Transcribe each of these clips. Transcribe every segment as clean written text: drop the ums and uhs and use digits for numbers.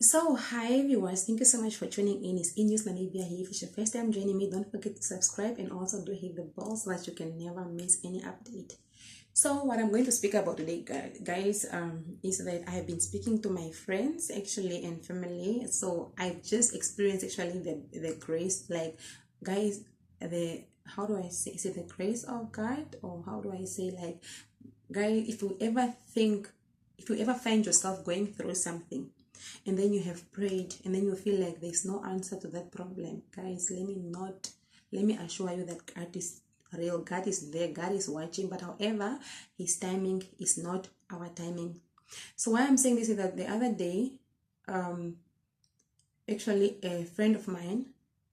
So, hi viewers, thank you so much for tuning in. It's News Namibia here. If it's your first time joining me, don't forget to subscribe and also do hit the bell so that you can never miss any update. So, what I'm going to speak about today, guys, is that I have been speaking to my friends actually and family. So, I've just experienced actually the grace, like, guys, the how do I say? Is it the grace of God, or how do I say, like, guys, if you ever find yourself going through something and then you have prayed and then you feel like there's no answer to that problem, guys, let me assure you that God is real. God is there. God is watching. But however, his timing is not our timing. So why I'm saying this is that the other day, um actually, a friend of mine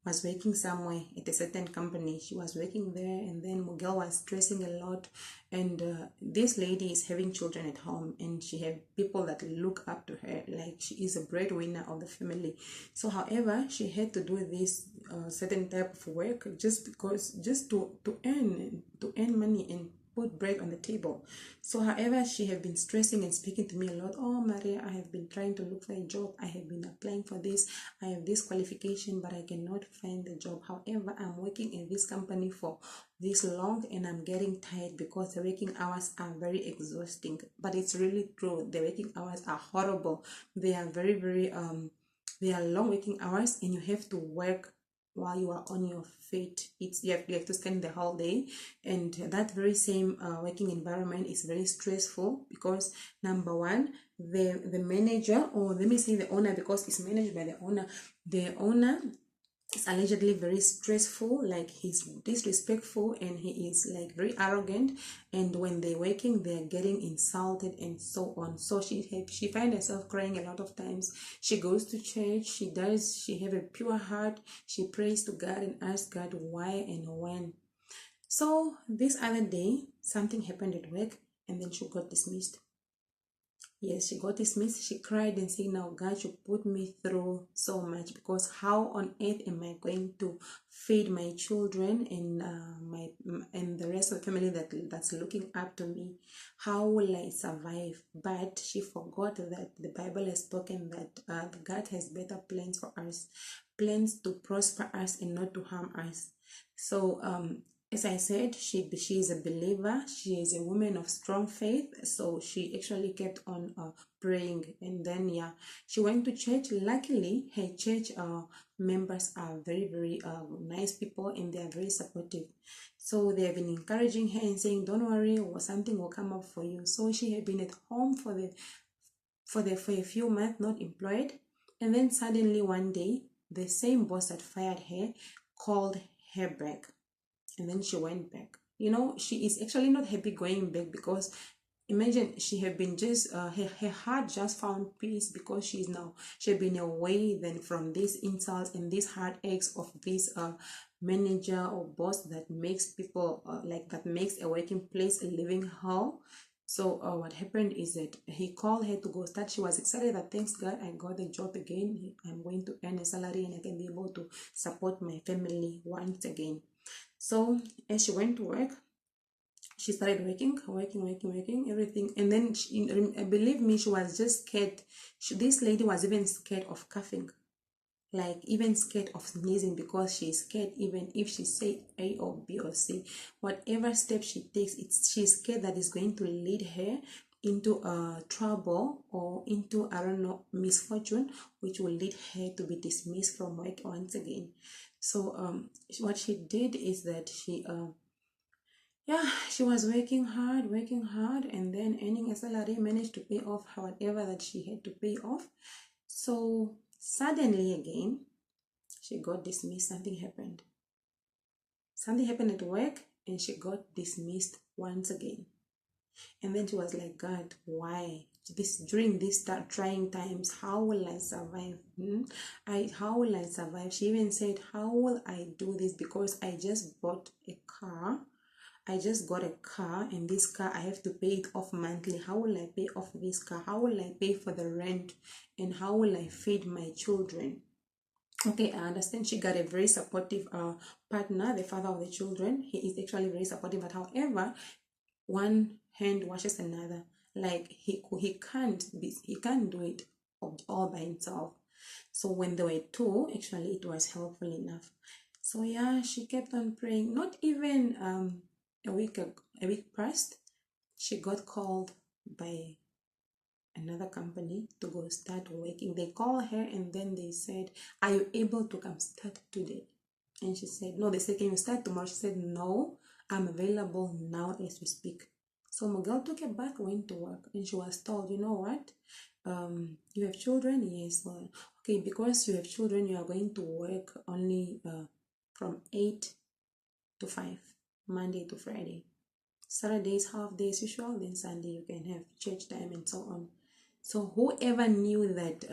was working somewhere at a certain company. She was working there, and then Miguel was stressing a lot. And this lady is having children at home, and she have people that look up to her, like she is a breadwinner of the family. So, however, she had to do this certain type of work just because, just to earn money and put bread on the table. So, however, she have been stressing and speaking to me a lot. Oh, Maria, I have been trying to look for a job. I have been applying for this. I have this qualification, but I cannot find the job. However, I'm working in this company for this long and I'm getting tired because the working hours are very exhausting. But it's really true. The working hours are horrible. They are they are long working hours, and you have to work while you are on your feet. You have to spend the whole day, and that very same working environment is very stressful because, number one, the manager, or let me say the owner, because it's managed by the owner is allegedly very stressful, like he's disrespectful and he is like very arrogant, and when they're working they're getting insulted and so on. So she find herself crying a lot of times. She goes to church, she have a pure heart, she prays to God and asks God why and when. So this other day something happened at work, and then she got dismissed. Yes, she got dismissed. She cried and said, now God should put me through so much, because how on earth am I going to feed my children and and the rest of the family that's looking up to me? How will I survive? But she forgot that the Bible has spoken that God has better plans for us, plans to prosper us and not to harm us. So as I said, she is a believer. She is a woman of strong faith. So she actually kept on praying, and then yeah, she went to church. Luckily, her church members are very nice people, and they are very supportive. So they have been encouraging her and saying, "Don't worry, or something will come up for you." So she had been at home for a few months, not employed, and then suddenly one day, the same boss that fired her called her back, and then she went back. She is actually not happy going back, because imagine, she had been just her heart just found peace, because she had been away then from these insults and these heartaches of this manager or boss that makes people like that makes a working place a living hell. So what happened is that he called her to go start. She was excited that, thanks God, I got the job again. I'm going to earn a salary and I can be able to support my family once again. So as she went to work, she started working, everything. And then, believe me, she was just scared. This lady was even scared of coughing, like even scared of sneezing, because she's scared even if she say A or B or C, whatever step she takes, she's scared that it's going to lead her into trouble, or into, I don't know, misfortune, which will lead her to be dismissed from work once again. So what she did is that she was working hard, and then earning a salary, managed to pay off whatever that she had to pay off. So suddenly again, she got dismissed. Something happened at work, and she got dismissed once again. And then she was like, God, why? During these trying times, how will I survive? How will I survive? She even said, how will I do this? Because I just bought a car. I just got a car, and this car I have to pay it off monthly. How will I pay off this car? How will I pay for the rent? And how will I feed my children? Okay, I understand she got a very supportive partner, the father of the children. He is actually very supportive, but however, one hand washes another. Like he can't do it all by himself. So when there were two, actually it was helpful enough. So yeah, she kept on praying. Not even a week passed, she got called by another company to go start working. They called her and then they said, "Are you able to come start today?" And she said, "No." They said, "Can you start tomorrow?" She said, "No, I'm available now as we speak." So Miguel took a bath, went to work, and she was told, "You know what? You have children?" Yes. Well, okay, because you have children, you are going to work only from 8 to 5, Monday to Friday. Saturdays, half days usual, then Sunday you can have church time and so on. So whoever knew that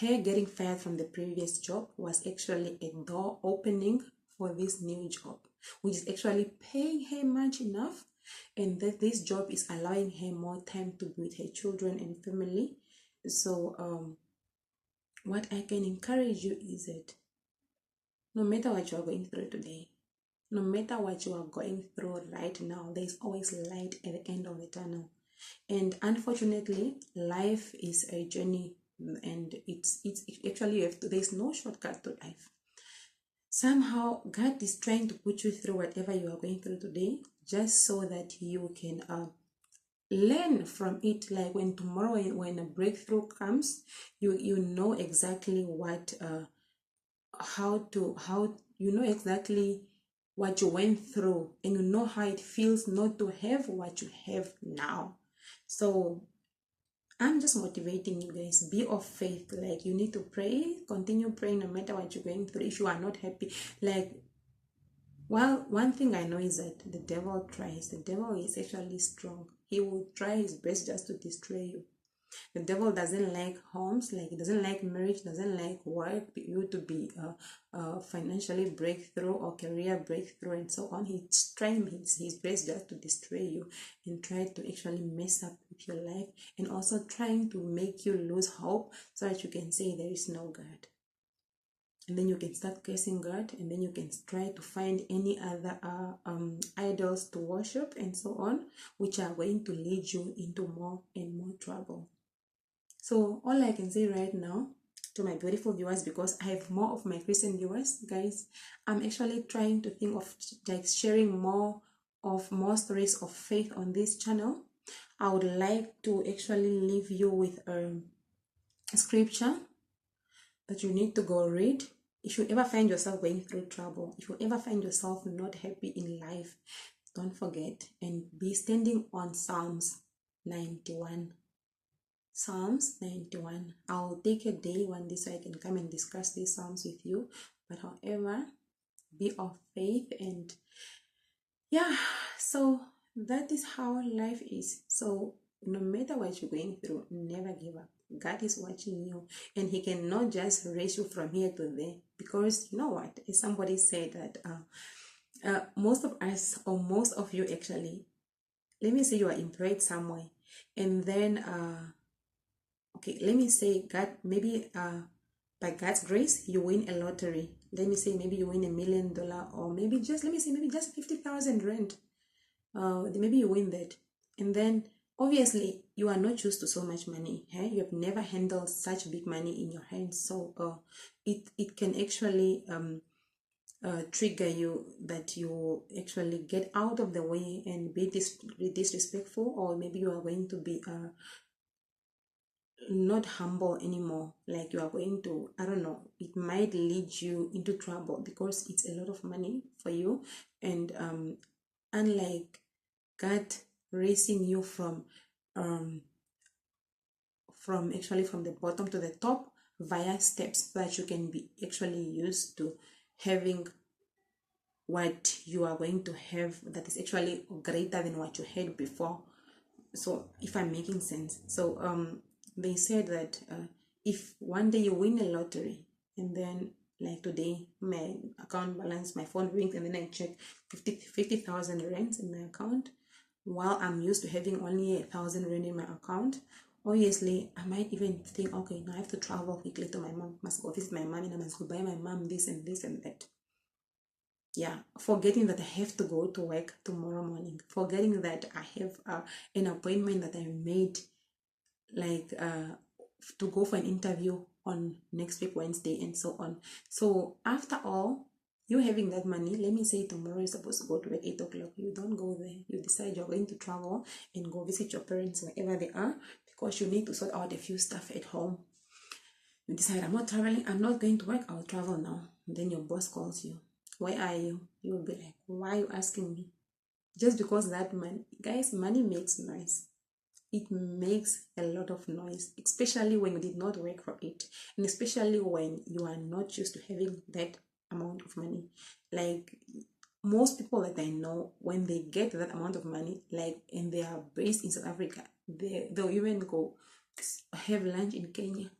her getting fired from the previous job was actually a door opening for this new job, which is actually paying her much enough, and that this job is allowing her more time to be with her children and family. So what I can encourage you is that no matter what you are going through today, no matter what you are going through right now, there is always light at the end of the tunnel. And unfortunately, life is a journey, and it's actually, you have to, there's no shortcut to life. Somehow God is trying to put you through whatever you are going through today, just so that you can learn from it. Like when tomorrow, when a breakthrough comes, you know exactly what how you know exactly what you went through, and you know how it feels not to have what you have now. So I'm just motivating you guys, be of faith. Like, you need to pray, continue praying no matter what you're going through. If you are not happy, like, well, one thing I know is that the devil is actually strong. He will try his best just to destroy you. The devil doesn't like homes, like, he doesn't like marriage, doesn't like work, you to be financially breakthrough or career breakthrough and so on. He's trying his best just to destroy you and try to actually mess up with your life, and also trying to make you lose hope so that you can say there is no God. And then you can start cursing God, and then you can try to find any other idols to worship and so on, which are going to lead you into more and more trouble. So all I can say right now to my beautiful viewers, because I have more of my Christian viewers, guys, I'm actually trying to think of like sharing more stories of faith on this channel. I would like to actually leave you with a scripture that you need to go read. If you ever find yourself going through trouble, if you ever find yourself not happy in life, don't forget and be standing on Psalms 91. Psalms 91. I'll take a day one day so I can come and discuss these Psalms with you. But however, be of faith, and yeah, so that is how life is. So no matter what you're going through, never give up. God is watching you, and He cannot just raise you from here to there, because you know what? As somebody said that most of us, or most of you actually, let me say you are employed somewhere, and then okay, let me say God, maybe by God's grace you win a lottery. Let me say maybe you win $1 million, or maybe just, let me say, maybe just 50,000 rand. Maybe you win that, and then obviously you are not used to so much money. You have never handled such big money in your hands, so it can actually trigger you, that you actually get out of the way and be disrespectful, or maybe you are going to be not humble anymore. Like, you are going to, I don't know, it might lead you into trouble, because it's a lot of money for you. And unlike God raising you from actually from the bottom to the top via steps, so that you can be actually used to having what you are going to have, that is actually greater than what you had before. So if I'm making sense. So they said that if one day you win a lottery, and then like today my account balance, my phone rings, and then I check 50,000 rands in my account, while I'm used to having only 1,000 rand in my account, obviously I might even think, okay, now I have to travel quickly to my mom, must go visit my mom, and I must go buy my mom this and this and that. Yeah, forgetting that I have to go to work tomorrow morning, forgetting that I have an appointment that I made like to go for an interview on next week Wednesday and so on. So after all, you having that money, let me say tomorrow you're supposed to go to work 8 o'clock. You don't go there. You decide you're going to travel and go visit your parents wherever they are because you need to sort out a few stuff at home. You decide, I'm not traveling, I'm not going to work, I'll travel now. And then your boss calls you. Where are you? You will be like, why are you asking me? Just because that money, guys, money makes noise. It makes a lot of noise, especially when you did not work for it, and especially when you are not used to having that amount of money. Like most people that I know, when they get that amount of money, like and they are based in South Africa, they'll even go have lunch in Kenya.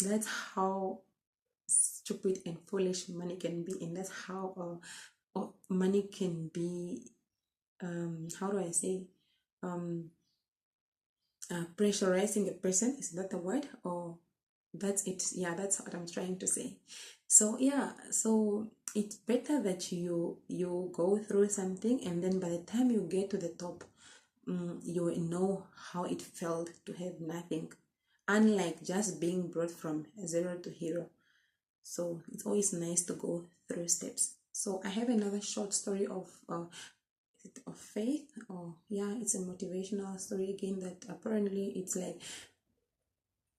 That's how stupid and foolish money can be, and that's how money can be. How do I say? Um, Pressurizing a person, is that the word, or that's it? Yeah, that's what I'm trying to say. So yeah, so it's better that you go through something, and then by the time you get to the top, you will know how it felt to have nothing, unlike just being brought from zero to hero. So it's always nice to go through steps. So I have another short story of faith, or yeah, it's a motivational story again, that apparently it's like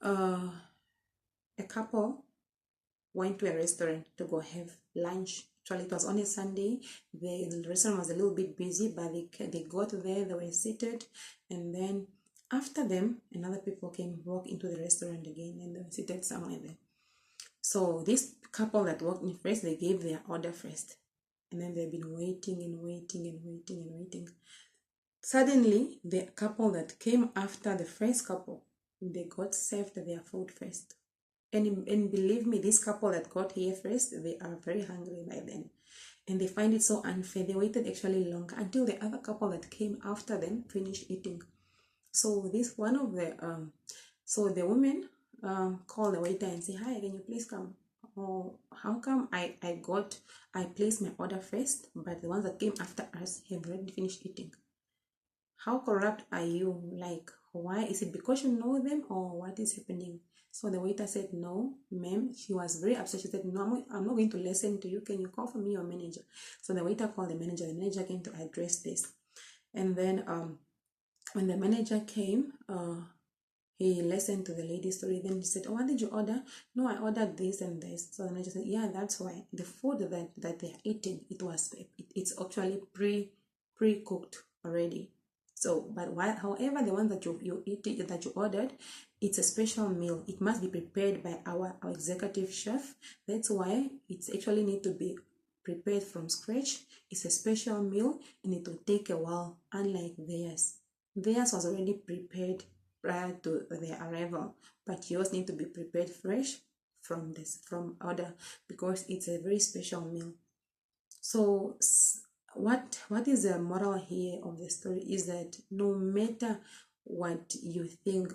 uh a couple went to a restaurant to go have lunch. Actually, it was on a Sunday. The restaurant was a little bit busy, but they got there, they were seated, and then after them, another people came walk into the restaurant again, and they were seated somewhere there. So this couple that walked in first, they gave their order first, and then they've been waiting and waiting and waiting and waiting. Suddenly, the couple that came after the first couple, they got served their food first. And believe me, this couple that got here first, they are very hungry by then. And they find it so unfair. They waited actually longer until the other couple that came after them finished eating. So this one of the so the woman called the waiter and say, "Hi, can you please come? Oh, how come I placed my order first, but the ones that came after us have already finished eating? How corrupt are you? Like, why? Is it because you know them, or what is happening?" So the waiter said, "No, ma'am." She was very upset. She said, "No, I'm not going to listen to you. Can you call for me your manager?" So the waiter called the manager. The manager came to address this. And then when the manager came, he listened to the lady's story. Then he said, "Oh, what did you order?" "No, I ordered this and this." So the manager said, "Yeah, that's why the food that they're eating, it's actually pre-cooked already. So, but however, the one that you eat that you ordered, it's a special meal. It must be prepared by our executive chef. That's why it's actually need to be prepared from scratch. It's a special meal, and it will take a while, unlike theirs. Theirs was already prepared prior to their arrival, but yours need to be prepared fresh from order, because it's a very special meal." So what is the moral here of the story is that no matter what you think,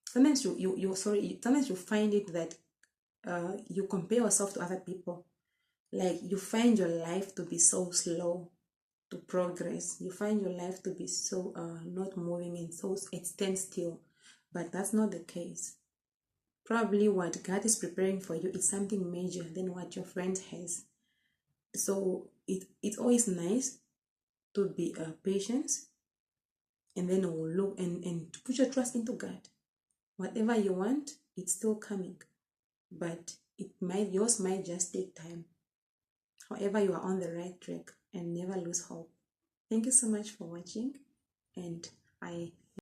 sometimes sometimes you find it that you compare yourself to other people. Like, you find your life to be so slow to progress. You find your life to be so not moving, and so it stands still. But that's not the case. Probably what God is preparing for you is something major than what your friend has. So it's always nice to be patient, and then we'll look and to put your trust into God. Whatever you want, it's still coming, but yours might just take time. However, you are on the right track, and never lose hope. Thank you so much for watching, and I